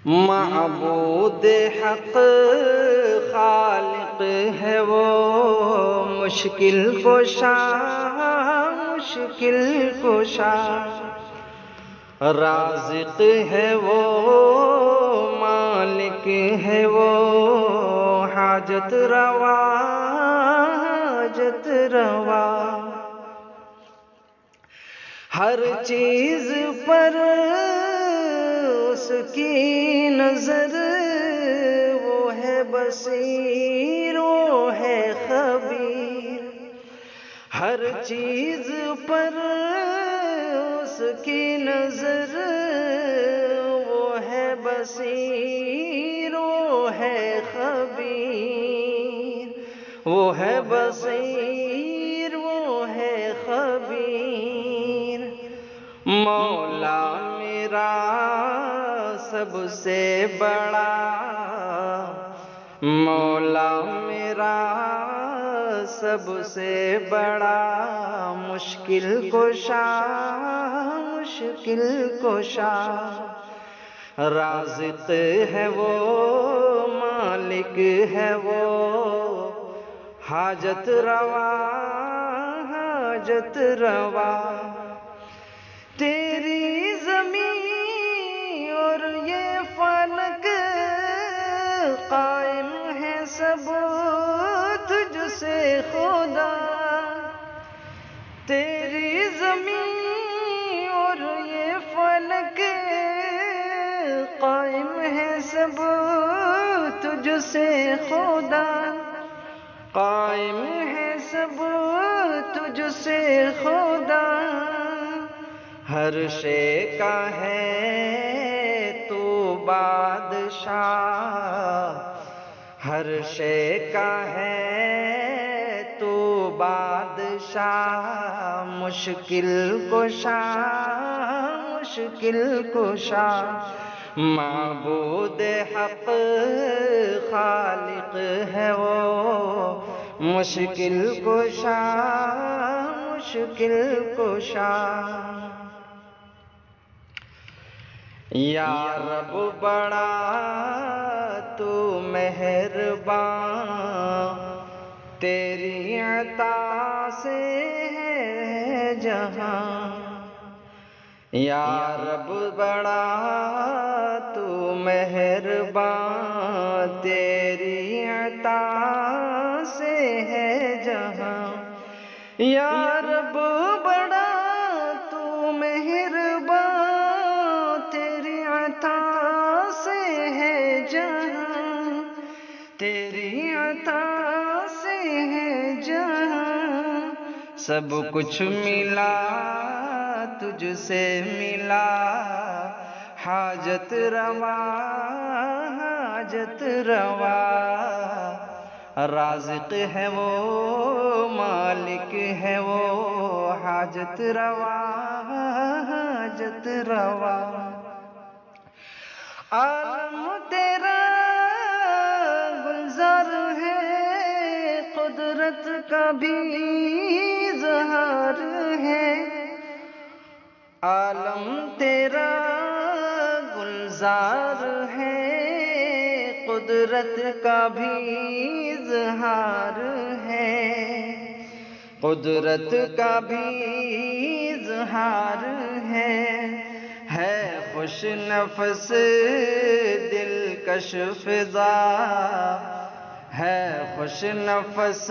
معبود حق خالق ہے وہ، مشکل کشا مشکل کشا، رازق ہے وہ مالک ہے وہ، حاجت روا حاجت روا، ہر چیز پر اس کی نظر، وہ ہے بصیر وہ ہے خبیر، ہر چیز پر اس کی نظر، وہ ہے بصیر وہ ہے خبیر، وہ ہے بصیر وہ ہے خبیر، مولا میرا سب سے بڑا، مولا میرا سب سے بڑا، مشکل کشا مشکل کشا، رازق ہے وہ مالک ہے وہ، حاجت روا حاجت روا، تیری زمین اور یہ فلک قائم ہے سب تجھ سے خدا، تیری زمین اور یہ فلک قائم ہے سب تجھ سے خدا، قائم ہے سب تجھ سے خدا، ہر شے کا ہے تو بادشاہ، ہر شے کا ہے تو بادشاہ، مشکل کشا مشکل کشا، معبود حق خالق ہے وہ، مشکل کشا مشکل کشا، یا رب بڑا تو مہربان، تیری عطا سے ہے جہاں، یا رب بڑا تو مہربان، تیری عطا سے ہے جہاں، یا رب بڑا تو مہربان، تیری عطا سے ہے جہاں، تیری عطا سے ہے جہاں، سب کچھ ملا تجھ سے ملا، حاجت روا حاجت روا، رازق ہے وہ مالک ہے وہ، حاجت روا حاجت روا، عالم تیرا گلزار ہے، قدرت کا بھی اظہار ہے، عالم تیرا گلزار ہے، قدرت کا بھی اظہار ہے، قدرت کا بھی اظہار ہے خوش نفس دلکش فضا، ہے خوش نفس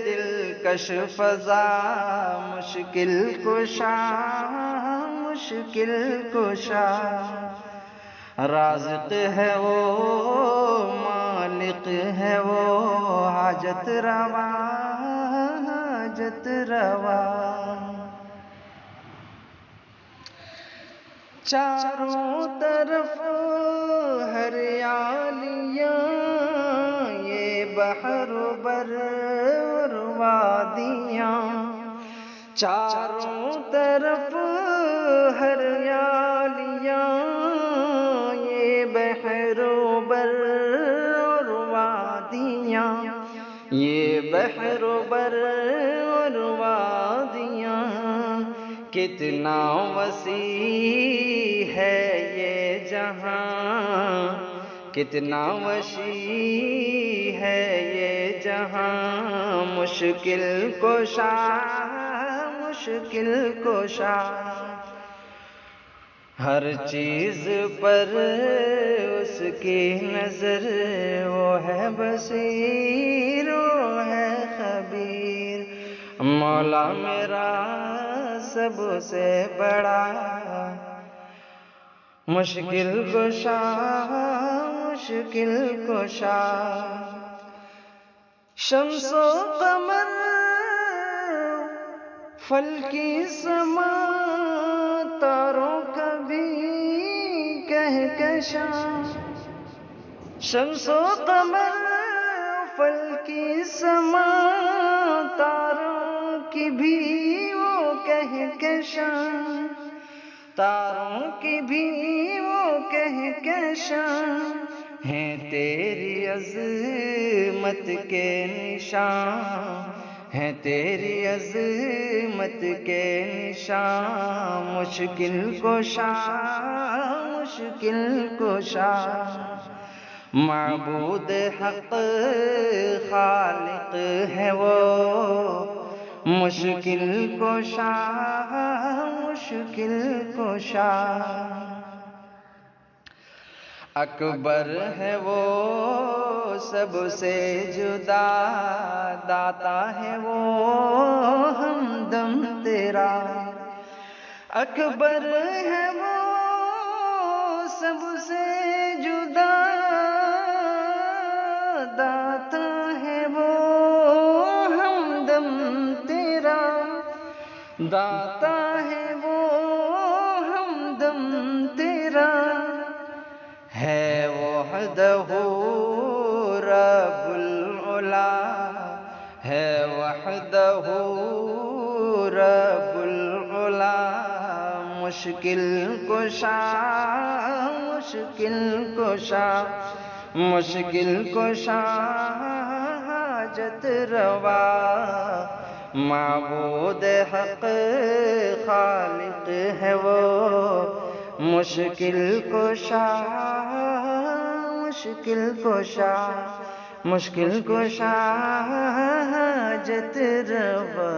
دلکش فضا، مشکل کشا مشکل کشا، رازق ہے وہ مالک ہے وہ، حاجت روا حاجت روا، چاروں طرف ہریالیاں، یہ بحر بر اور وادیاں، چاروں طرف ہریالیاں، یہ بحر بر اور وادیاں، یہ بحر بر اور وادیاں، کتنا وسیع ہے یہ جہاں، جہاں کتنا وسیع ہے یہ جہاں، مشکل کشا مشکل کشا، ہر چیز پر اس کی نظر، وہ ہے بصیر وہ ہے خبیر، مولا میرا سب سے بڑا مشکل کشا مشکل کشا، شمس و قمر فلکی سما تاروں کا بھی کہکشاں، شمس و قمر فلکی سما تاروں کی بھی وہ کہکشاں، تاروں کی بھی وہ کہکشاں، ہیں تیری عظمت کے نشان، ہیں تیری عظمت کے نشان، مشکل کشا مشکل کشا، معبود حق خالق ہے وہ مشکل کشا مشکل کشا، اکبر ہے وہ سب سے جدا، داتا ہے وہ ہمدم تیرا، اکبر ہے وہ سب سے جدا، داتا ہے وہ ہمدم تیرا، داتا ہے وہ ہمدم تیرا، ہے وحدہ رب العلا، ہے وحدہ رب العلا، مشکل کشا مشکل کشا مشکل کشا، حاجت روا معبود حق خالق ہے وہ مشکل کشا مشکل کشا مشکل کشا، حاجت روا۔